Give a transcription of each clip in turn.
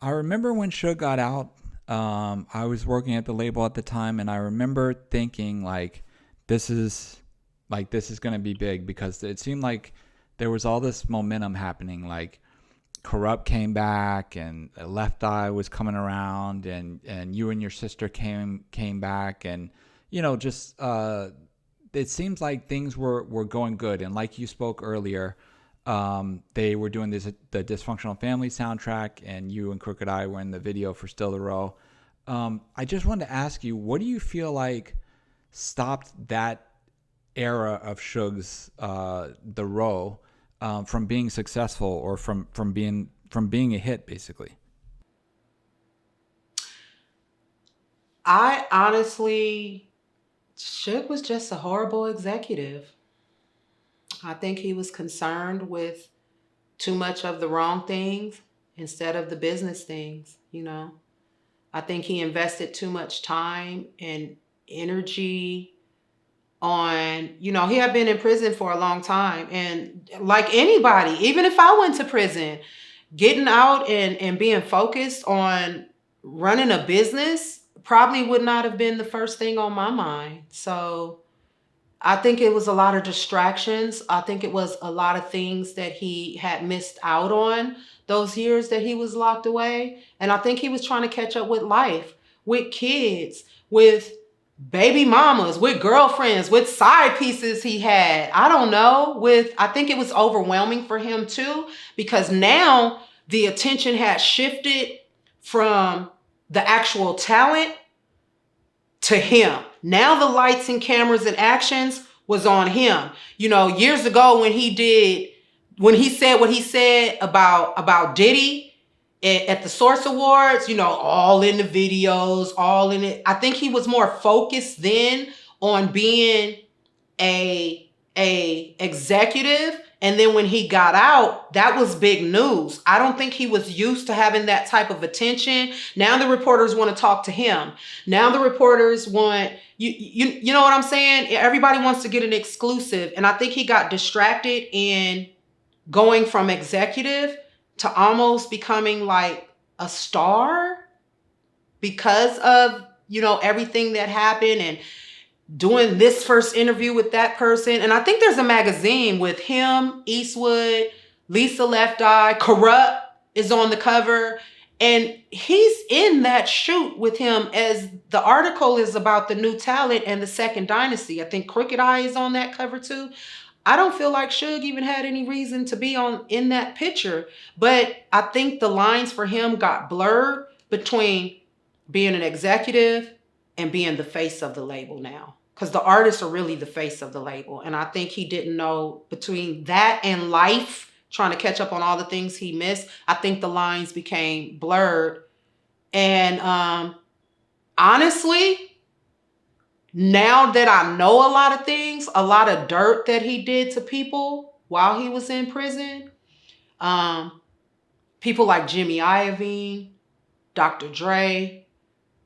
I remember when Suge got out. I was working at the label at the time, and I remember thinking this is this is gonna be big because it seemed like there was all this momentum happening. Like Corrupt came back, and Left Eye was coming around, and you and your sister came back, and just it seems like things were going good. And like you spoke earlier, they were doing the Dysfunctional Family soundtrack, and you and Crooked Eye were in the video for Still the Row. I just wanted to ask you, what do you feel like stopped that era of Suge's The Row from being successful, or from being a hit, basically? I honestly, Suge was just a horrible executive. I think he was concerned with too much of the wrong things instead of the business things. I think he invested too much time and energy on, he had been in prison for a long time. And like anybody, even if I went to prison, getting out and being focused on running a business probably would not have been the first thing on my mind. So I think it was a lot of distractions. I think it was a lot of things that he had missed out on those years that he was locked away. And I think he was trying to catch up with life, with kids, with baby mamas, with girlfriends, with side pieces he had. I don't know. I think it was overwhelming for him too, because now the attention had shifted from the actual talent to him. Now the lights and cameras and actions was on him. Years ago when he said what he said about Diddy at the Source Awards, all in the videos, all in it. I think he was more focused then on being a executive, and then when he got out, that was big news. I don't think he was used to having that type of attention. Now the reporters want to talk to him. Now the reporters want you know what I'm saying? Everybody wants to get an exclusive, and I think he got distracted in going from executive to almost becoming like a star because of everything that happened, and doing this first interview with that person. And I think there's a magazine with him, Eastwood, Lisa Left Eye, Corrupt is on the cover. And he's in that shoot with him, as the article is about the new talent and the second dynasty. I think Crooked Eye is on that cover too. I don't feel like Suge even had any reason to be in that picture. But I think the lines for him got blurred between being an executive and being the face of the label now. Because the artists are really the face of the label. And I think he didn't know between that and life, trying to catch up on all the things he missed. I think the lines became blurred. And honestly, now that I know a lot of things, a lot of dirt that he did to people while he was in prison, um, people like Jimmy Iovine, Dr. Dre,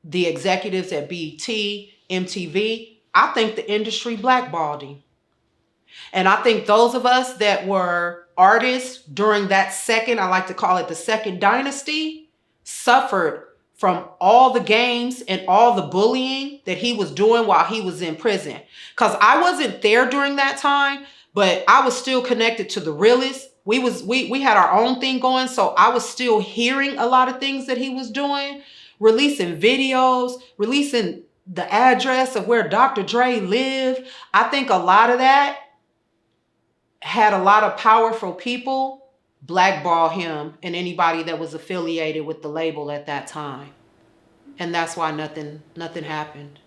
the executives at BET, MTV, I think the industry blackballed him. And I think those of us that were artists during that second, I like to call it the second dynasty, suffered from all the games and all the bullying that he was doing while he was in prison. Because I wasn't there during that time, but I was still connected to the realest. We had our own thing going, so I was still hearing a lot of things that he was doing, releasing videos, releasing the address of where Dr. Dre lived. I think a lot of that had a lot of powerful people blackball him and anybody that was affiliated with the label at that time. And that's why nothing happened.